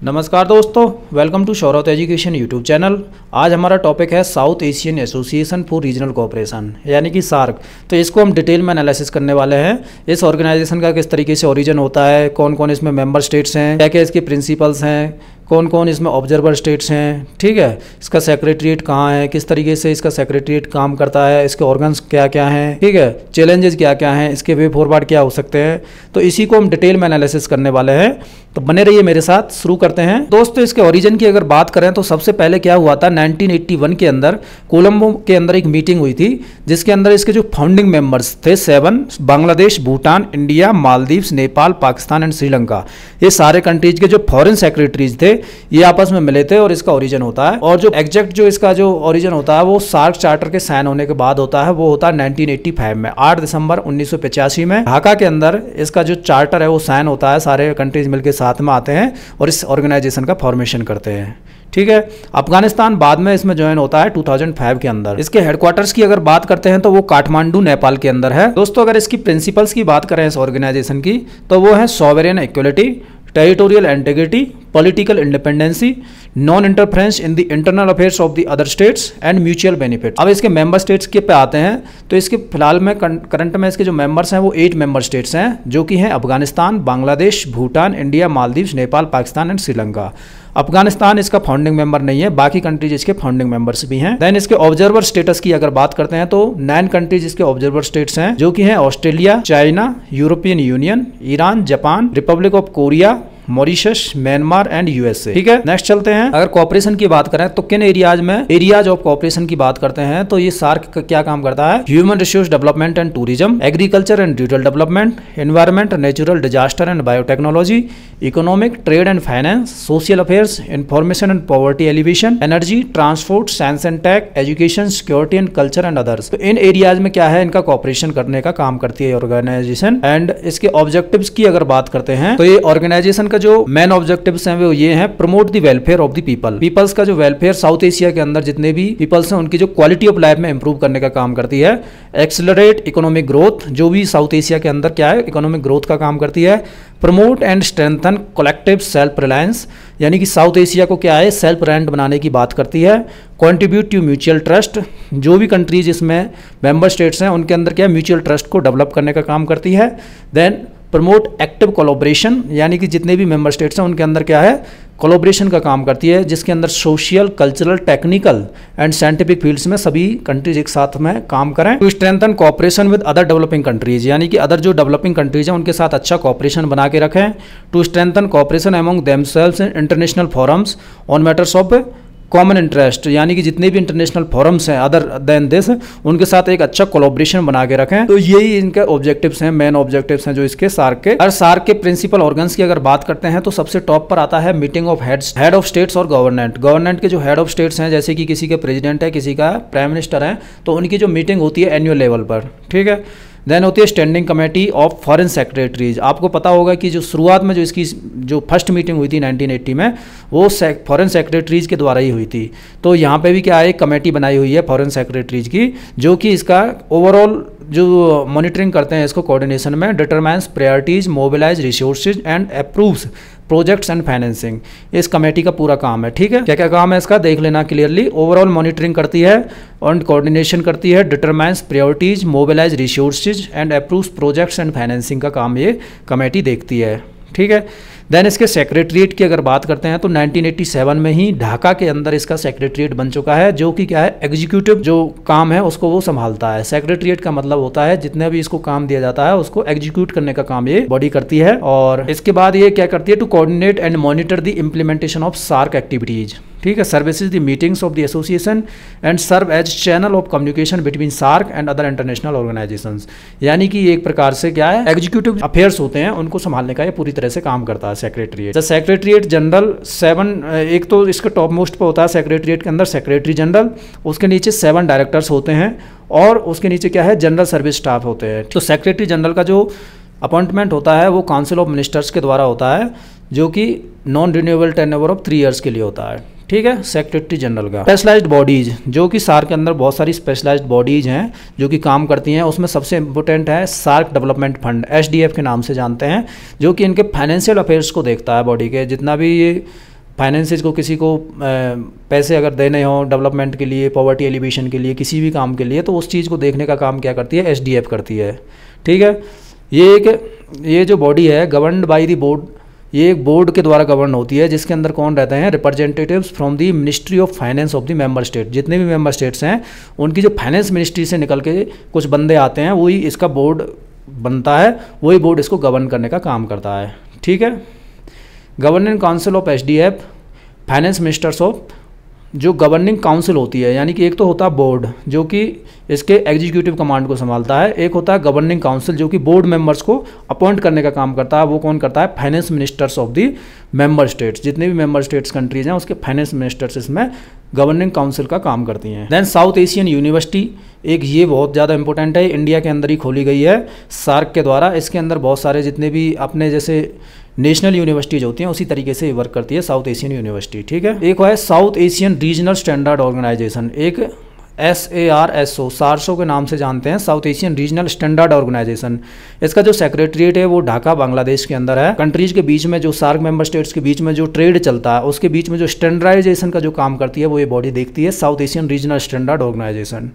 नमस्कार दोस्तों, welcome to शौरत एजुकेशन यूट्यूब चैनल। आज हमारा टॉपिक है South Asian association for regional cooperation यानी कि सार्क। तो इसको हम डिटेल में एनालिसिस करने वाले हैं। इस ऑर्गेनाइजेशन का किस तरीके से ओरिजिन होता है, कौन कौन इसमें मेंबर स्टेट्स हैं, क्या क्या इसके प्रिंसिपल्स हैं, कौन कौन इसमें ऑब्जर्वर स्टेट्स हैं, ठीक है। इसका सेक्रेटरीट कहाँ है, किस तरीके से इसका सेक्रेटरीट काम करता है, इसके ऑर्गन्स क्या क्या हैं, ठीक है, चैलेंजेस क्या क्या हैं, इसके वे फॉरवर्ड क्या हो सकते हैं। तो इसी को हम डिटेल में एनालिसिस करने वाले हैं। तो बने रहिए मेरे साथ, शुरू करते हैं। दोस्तों, इसके ओरिजिन की अगर बात करें तो सबसे पहले क्या हुआ था, 1981 के अंदर कोलंबो के अंदर एक मीटिंग हुई थी, जिसके अंदर इसके जो फाउंडिंग मेंबर्स थे 7, बांग्लादेश, भूटान, इंडिया, मालदीव्स, नेपाल, पाकिस्तान एंड श्रीलंका। ये सारे कंट्रीज के जो फॉरेन सेक्रेटरीज थे ये आपस में मिले थे और इसका ओरिजिन होता है। और जो एग्जैक्ट जो इसका जो ओरिजिन होता है वो सार्क चार्टर के साइन होने के बाद होता है। वो होता है 1985 में, 8 दिसंबर 1985 में ढाका के अंदर इसका जो चार्टर है वो साइन होता है। सारे कंट्रीज मिलकर साथ में आते हैं और इस ऑर्गेनाइजेशन का फॉर्मेशन करते हैं, ठीक है। अफगानिस्तान बाद में इसमें ज्वाइन होता है 2005 के अंदर। इसके हेडक्वार्टर्स की अगर बात करते हैं तो वो काठमांडू नेपाल के अंदर है। दोस्तों, अगर इसकी प्रिंसिपल्स की बात करें इस ऑर्गेनाइजेशन की तो वो है sovereign equality, territorial integrity, political independency, non interference in the internal affairs of the other states and mutual benefit. अब इसके मेंबर स्टेट्स के पे आते हैं तो इसके फिलहाल में करंट में इसके जो मेंबर्स हैं वो 8 मेंबर स्टेट्स हैं, जो कि हैं अफगानिस्तान, बांग्लादेश, भूटान, इंडिया, मालदीव्स, नेपाल, पाकिस्तान एंड श्रीलंका। अफगानिस्तान इसका फाउंडिंग मेंबर नहीं है, बाकी कंट्रीज इसके फाउंडिंग मेंबर्स भी हैं। देन इसके ऑब्जर्वर स्टेटस की अगर बात करते हैं तो 9 कंट्रीज इसके ऑब्जर्वर स्टेट्स हैं, जो कि हैं Australia, China, European union, Iran, Japan, Republic of Korea, Mauritius, Myanmar and USA, ठीक है। नेक्स्ट चलते हैं। अगर कोऑपरेशन की बात करें तो किन एरियाज ऑफ कोऑपरेशन की बात करते हैं तो ये सार्क का क्या काम करता है, human resource development and tourism, agriculture and rural development, environment, natural disaster and biotechnology, economic, trade and finance, social affairs, information and poverty alleviation, energy, transport, science and tech, education, security and culture and others. तो इन areas में क्या है, इनका cooperation करने का काम करती है ऑर्गेनाइजेशन। एंड इसके ऑब्जेक्टिव्स की अगर बात करते हैं तो ये ऑर्गेनाइजेशन का जो मेन ऑब्जेक्टिव्स हैं वो ये हैं, promote the welfare of the peoples का जो वेलफेयर साउथ एशिया के अंदर जितने भी पीपल्स हैं उनकी जो क्वालिटी ऑफ लाइफ में इंप्रूव करने का काम करती है। एक्सेलरेट इकोनॉमिक ग्रोथ, जो भी साउथ एशिया के अंदर क्या है, इकोनॉमिक ग्रोथ का काम करती है। Promote and strengthen collective self reliance, यानी कि साउथ एशिया को क्या है, सेल्फ रिलायंट बनाने की बात करती है। कंट्रीब्यूट टू म्यूचुअल ट्रस्ट, जो भी कंट्रीज इसमें मेंबर स्टेट्स हैं उनके अंदर क्या है, म्यूचुअल ट्रस्ट को डेवलप करने का काम करती है। देन प्रमोट एक्टिव कोलैबोरेशन, यानी कि जितने भी मेंबर स्टेट्स हैं उनके अंदर क्या है, कोलैबोरेशन का काम करती है, जिसके अंदर social, cultural, technical and scientific fields में सभी कंट्रीज एक साथ में काम करें। To strengthen cooperation with other developing countries, यानी कि अदर जो डेवलपिंग कंट्रीज हैं उनके साथ अच्छा कोऑपरेशन बना के रखें। To strengthen cooperation among themselves in international forums on matters of common interest, यानी कि जितने भी इंटरनेशनल फोरम्स हैं अदर देन दिस, उनके साथ एक अच्छा कोलैबोरेशन बना के रखें। तो यही इनके ऑब्जेक्टिव्स हैं, मेन ऑब्जेक्टिव्स हैं जो इसके सार्क के। और सार्क के प्रिंसिपल ऑर्गन्स की अगर बात करते हैं तो सबसे टॉप पर आता है meeting of head of states और गवर्नमेंट के जो हेड ऑफ स्टेट्स हैं, जैसे कि किसी के प्रेसिडेंट है, किसी का प्राइम मिनिस्टर है, तो उनकी जो मीटिंग होती है एनुअल लेवल पर, ठीक है। देन होती है standing committee of foreign secretaries. आपको पता होगा कि जो शुरुआत में जो इसकी जो फर्स्ट मीटिंग हुई थी 1980 में, वो फॉरेन सेक्रेटरीज के द्वारा ही हुई थी। तो यहाँ पे भी क्या है, एक कमेटी बनाई हुई है फॉरेन सेक्रेटरीज की, जो कि इसका ओवरऑल जो मॉनिटरिंग करते हैं इसको कोऑर्डिनेशन में, determines priorities, mobilise resources and approves projects and financing. इस कमेटी का पूरा काम है, ठीक है। क्या क्या काम है इसका देख लेना क्लियरली। ओवरऑल मॉनिटरिंग करती है और कोऑर्डिनेशन करती है, determines priorities, mobilise resources and approves projects and financing का काम ये कमेटी देखती है, ठीक है। देन इसके सेक्रेटरीट की अगर बात करते हैं तो 1987 में ही ढाका के अंदर इसका सेक्रेटरीट बन चुका है, जो कि क्या है, एग्जीक्यूटिव जो काम है उसको वो संभालता है। सेक्रेटरीट का मतलब होता है जितने भी इसको काम दिया जाता है उसको एग्जीक्यूट करने का काम ये बॉडी करती है। और इसके बाद ये क्या करती है, to coordinate and monitor the implementation of SAARC activities, ठीक है। Services the meetings of the association and serve as channel of communication between SAARC and other international organisations, यानी कि एक प्रकार से क्या है, एग्जीक्यूटिव अफेयर्स होते हैं उनको संभालने का ये पूरी तरह से काम करता है सेक्रेटरीट। सेक्रेटरीट जनरल 7, एक तो इसके टॉप मोस्ट पे होता है सेक्रेटरीट के अंदर सेक्रेटरी जनरल, उसके नीचे 7 डायरेक्टर्स होते हैं और उसके नीचे क्या है, जनरल सर्विस स्टाफ होते हैं। तो सेक्रेटरी जनरल का जो अपॉइंटमेंट होता है वो काउंसिल ऑफ मिनिस्टर्स के द्वारा होता है, जो कि non renewable tenure of 3 years के लिए होता है, ठीक है। सेक्रेटरी जनरल का स्पेशलाइज्ड बॉडीज, जो कि सार्क के अंदर बहुत सारी स्पेशलाइज्ड बॉडीज हैं जो कि काम करती हैं, उसमें सबसे इंपॉर्टेंट है सार्क डेवलपमेंट फंड, SDF के नाम से जानते हैं, जो कि इनके फाइनेंशियल अफेयर्स को देखता है बॉडी के, जितना भी ये फाइनेंसेज को किसी को पैसे अगर देने हो डेवलपमेंट के लिए, पॉवर्टी एलिवेशन के लिए, किसी भी काम के लिए, तो उस चीज़ को देखने का काम क्या करती है, SDF करती है। ठीक है, ये जो बॉडी है गवर्नड बाय द बोर्ड, ये एक बोर्ड के द्वारा गवर्न होती है, जिसके अंदर कौन रहते हैं, representatives from the ministry of finance of the member state. जितने भी मेंबर स्टेट्स हैं उनकी जो फाइनेंस मिनिस्ट्री से निकल के कुछ बंदे आते हैं, वही इसका बोर्ड बनता है, वही बोर्ड इसको गवर्न करने का काम करता है। ठीक है, governing council of SDF, finance ministers of, जो गवर्निंग काउंसिल होती है, यानी कि एक तो होता है बोर्ड जो कि इसके एग्जीक्यूटिव कमांड को संभालता है, एक होता है गवर्निंग काउंसिल जो कि बोर्ड मेंबर्स को अपॉइंट करने का काम करता है। वो कौन करता है, finance ministers of the member states. जितने भी मेंबर स्टेट्स कंट्रीज हैं उसके फाइनेंस मिनिस्टर्स इसमें गवर्निंग काउंसिल का काम करती हैं। देन साउथ एशियन यूनिवर्सिटी, एक ये बहुत ज़्यादा इंपॉर्टेंट है, इंडिया के अंदर ही खोली गई है सार्क के द्वारा। इसके अंदर बहुत सारे जितने भी अपने जैसे नेशनल यूनिवर्सिटीज होती हैं उसी तरीके से वर्क करती है साउथ एशियन यूनिवर्सिटी। ठीक है, एक है South Asian regional standard organisation, एक SARSO, सारसो के नाम से जानते हैं, South Asian regional standard organisation. इसका जो सेक्रेटरीट है वो ढाका बांग्लादेश के अंदर है। कंट्रीज के बीच में जो सार्क मेंबर स्टेट्स के बीच में जो ट्रेड चलता है उसके बीच में जो स्टैंडर्डाइजेशन का जो काम करती है वो ये बॉडी देखती है, South Asian regional standard organisation.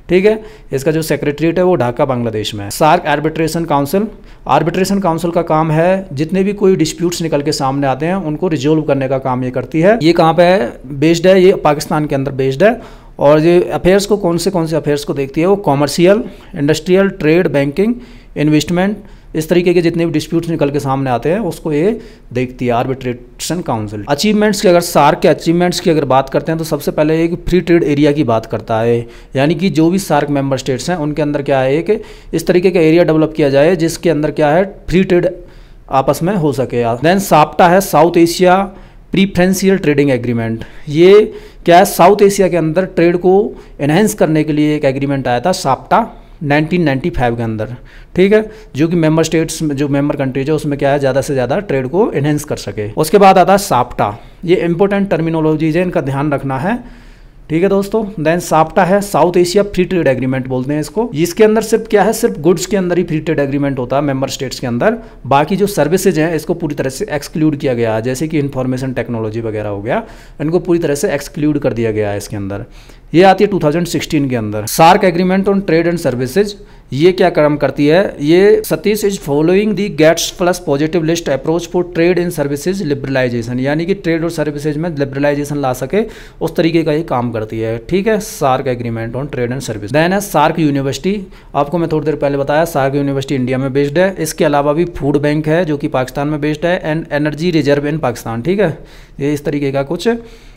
ठीक है, इसका जो सेक्रेटरीट है वो ढाका बांग्लादेश में है। SAARC arbitration council, arbitration council का काम है जितने भी कोई डिस्प्यूट्स निकल के सामने आते हैं उनको रिजोल्व करने का काम ये करती है। ये कहाँ पे है बेस्ड है, ये पाकिस्तान के अंदर बेस्ड है। और ये अफेयर्स को कौन से अफेयर्स को देखती है, वो commercial, industrial, trade, banking, investment, इस तरीके के जितने भी डिस्प्यूट्स निकल के सामने आते हैं उसको ये देखती है आर्बिट्रेशन काउंसिल। अचीवमेंट्स की, अगर सार्क के अचीवमेंट्स की अगर बात करते हैं तो सबसे पहले एक फ्री ट्रेड एरिया की बात करता है, यानी कि जो भी सार्क मेंबर स्टेट्स हैं उनके अंदर क्या है कि इस तरीके का एरिया डेवलप किया जाए जिसके अंदर क्या है फ्री ट्रेड आपस में हो सके। देन साप्टा है, साउथ एशिया प्रीफरेंशियल ट्रेडिंग एग्रीमेंट। ये क्या है, साउथ एशिया के अंदर ट्रेड को एनहेंस करने के लिए एक एग्रीमेंट आया था साप्टा 1995 के अंदर। ठीक है, जो कि मेंबर स्टेट्स में जो मेंबर कंट्रीज है उसमें क्या है ज़्यादा से ज़्यादा ट्रेड को एनहेंस कर सके। उसके बाद आता है साप्टा, ये इंपॉर्टेंट टर्मिनोलॉजीज है, इनका ध्यान रखना है। ठीक है दोस्तों, देन साप्टा है south Asia free trade agreement बोलते हैं इसको। इसके अंदर सिर्फ क्या है, सिर्फ गुड्स के अंदर ही फ्री ट्रेड एग्रीमेंट होता है मेंबर स्टेट्स के अंदर, बाकी जो सर्विसेज हैं इसको पूरी तरह से एक्सक्लूड किया गया है, जैसे कि इंफॉर्मेशन टेक्नोलॉजी वगैरह हो गया, इनको पूरी तरह से एक्सक्लूड कर दिया गया है इसके अंदर। ये आती है 2016 के अंदर। SAARC agreement on trade and services, ये क्या काम करती है, ये SATIS is following the GATS plus positive list approach for trade and services liberalisation, यानी कि ट्रेड और सर्विसेज में लिबरलाइजेशन ला सके उस तरीके का ये काम करती है। ठीक है, SAARC agreement on trade and service. Then है सार्क यूनिवर्सिटी, आपको मैं थोड़ी देर पहले बताया सार्क यूनिवर्सिटी इंडिया में बेस्ड है। इसके अलावा भी फूड बैंक है जो कि पाकिस्तान में बेस्ड है, and energy reserve in Pakistan. ठीक है, ये इस तरीके का कुछ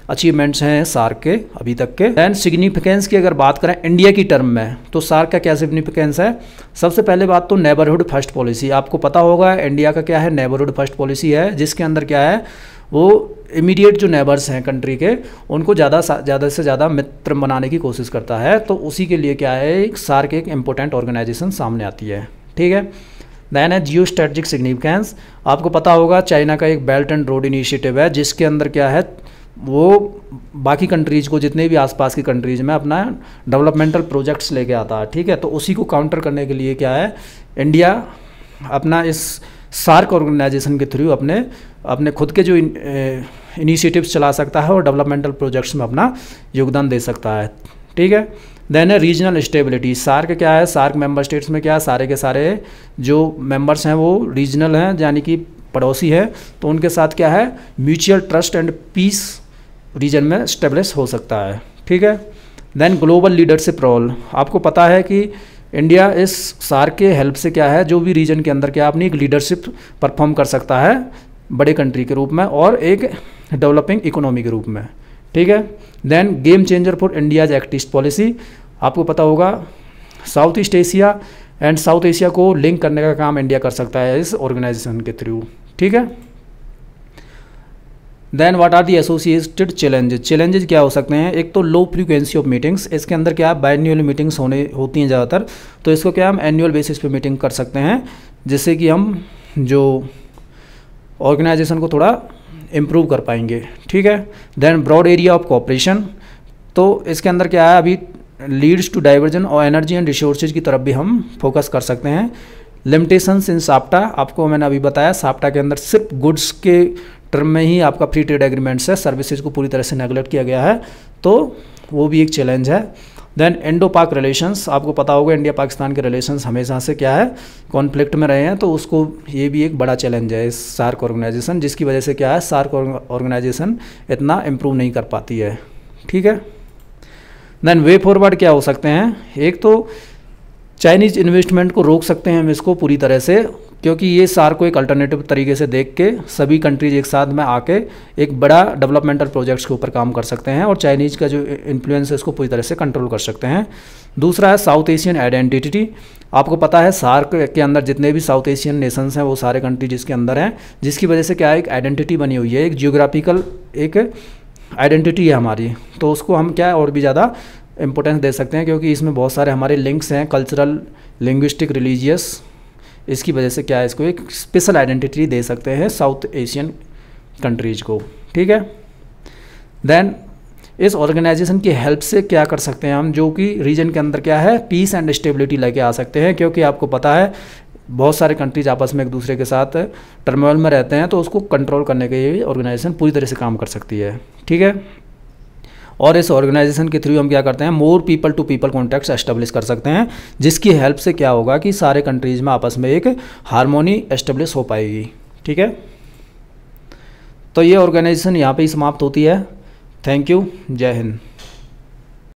अचीवमेंट्स हैं सार्क के अभी तक के। एंड सिग्निफिकेंस की अगर बात करें इंडिया की टर्म में तो सार्क का क्या सिग्निफिकेंस है, सबसे पहले बात तो नेबरहुड फर्स्ट पॉलिसी, आपको पता होगा इंडिया का क्या है, नेबरहुड फर्स्ट पॉलिसी है, जिसके अंदर क्या है वो इमीडिएट जो नेबर्स हैं कंट्री के उनको ज़्यादा से ज़्यादा मित्र बनाने की कोशिश करता है। तो उसी के लिए क्या है सार्क एक इम्पोर्टेंट ऑर्गेनाइजेशन सामने आती है। ठीक है, देन है जियो स्ट्रेटजिक सिग्निफिकेंस, आपको पता होगा चाइना का एक बेल्ट एंड रोड इनिशिएटिव है जिसके अंदर क्या है वो बाकी कंट्रीज़ को, जितने भी आसपास की कंट्रीज़ में अपना डेवलपमेंटल प्रोजेक्ट्स लेके आता है। ठीक है, तो उसी को काउंटर करने के लिए क्या है इंडिया अपना इस सार्क ऑर्गेनाइजेशन के थ्रू अपने खुद के जो इनिशिएटिव्स चला सकता है और डेवलपमेंटल प्रोजेक्ट्स में अपना योगदान दे सकता है। ठीक है, देन है रीजनल स्टेबिलिटी, सार्क क्या है, सार्क मेंबर स्टेट्स में क्या है सारे के सारे जो मेंबर्स हैं वो रीजनल हैं यानी कि पड़ोसी है, तो उनके साथ क्या है mutual trust and peace region में स्टेब्लिश हो सकता है। ठीक है, देन ग्लोबल लीडरशिप रोल, आपको पता है कि इंडिया इस सार्क के हेल्प से क्या है जो भी रीजन के अंदर क्या अपनी एक लीडरशिप परफॉर्म कर सकता है बड़े कंट्री के रूप में और एक डेवलपिंग इकोनॉमी के रूप में। ठीक है, then game changer for India's act east policy, आपको पता होगा South East Asia and South Asia को लिंक करने का काम इंडिया कर सकता है इस ऑर्गेनाइजेशन के थ्रू। ठीक है, then what are the associated challenges क्या हो सकते हैं, एक तो लो फ्रीक्वेंसी ऑफ मीटिंग्स, इसके अंदर क्या बायएनुअल मीटिंग्स होती हैं ज़्यादातर, तो इसको क्या हम एनुअल बेसिस पे मीटिंग कर सकते हैं जिससे कि हम जो ऑर्गेनाइजेशन को थोड़ा इम्प्रूव कर पाएंगे। ठीक है, then broad area of cooperation, तो इसके अंदर क्या है अभी लीड्स टू डाइवर्जन और एनर्जी एंड रिसोर्सेज की तरफ भी हम फोकस कर सकते हैं। लिमिटेशंस इन साप्टा, आपको मैंने अभी बताया साप्टा के अंदर सिर्फ गुड्स के टर्म में ही आपका फ्री ट्रेड एग्रीमेंट्स है, सर्विसेज को पूरी तरह से नेगलेक्ट किया गया है, तो वो भी एक चैलेंज है। देन इंडो पाक रिलेशंस, आपको पता होगा इंडिया पाकिस्तान के रिलेशंस हमेशा से क्या है, कॉन्फ्लिक्ट में रहे हैं, तो उसको ये भी एक बड़ा चैलेंज है इस सार्क ऑर्गेनाइजेशन, जिसकी वजह से क्या है सार्क ऑर्गेनाइजेशन इतना इम्प्रूव नहीं कर पाती है। ठीक है। देन वे फॉरवर्ड क्या हो सकते हैं, एक तो चाइनीज़ इन्वेस्टमेंट को रोक सकते हैं हम इसको पूरी तरह से, क्योंकि ये सार्क को एक अल्टरनेटिव तरीके से देख के सभी कंट्रीज एक साथ में आके एक बड़ा डेवलपमेंटल प्रोजेक्ट्स के ऊपर काम कर सकते हैं और चाइनीज़ का जो इन्फ्लुएंस है इसको पूरी तरह से कंट्रोल कर सकते हैं। दूसरा है साउथ एशियन आइडेंटिटी। आपको पता है सार्क के अंदर जितने भी साउथ एशियन नेशंस हैं वो सारे कंट्रीज इसके अंदर हैं, जिसकी वजह से क्या है एक आइडेंटिटी बनी हुई है, एक जियोग्राफिकल एक आइडेंटिटी है हमारी, तो उसको हम क्या और भी ज़्यादा इम्पोर्टेंस दे सकते हैं, क्योंकि इसमें बहुत सारे हमारे लिंक्स हैं कल्चरल, लिंग्विस्टिक, रिलीजियस, इसकी वजह से क्या है इसको एक स्पेशल आइडेंटिटी दे सकते हैं साउथ एशियन कंट्रीज को। ठीक है। देन इस ऑर्गेनाइजेशन की हेल्प से क्या कर सकते हैं हम, जो कि रीजन के अंदर क्या है पीस एंड स्टेबिलिटी लेके आ सकते हैं, क्योंकि आपको पता है बहुत सारे कंट्रीज आपस में एक दूसरे के साथ टर्मोइल में रहते हैं, तो उसको कंट्रोल करने के लिए ऑर्गेनाइजेशन पूरी तरह से काम कर सकती है। ठीक है। और इस ऑर्गेनाइजेशन के थ्रू हम क्या करते हैं more people to people contacts establish कर सकते हैं, जिसकी हेल्प से क्या होगा कि सारे कंट्रीज़ में आपस में एक हार्मोनी एस्टेब्लिश हो पाएगी। ठीक है। तो ये ऑर्गेनाइजेशन यहाँ पे ही समाप्त होती है। Thank you. जय हिंद।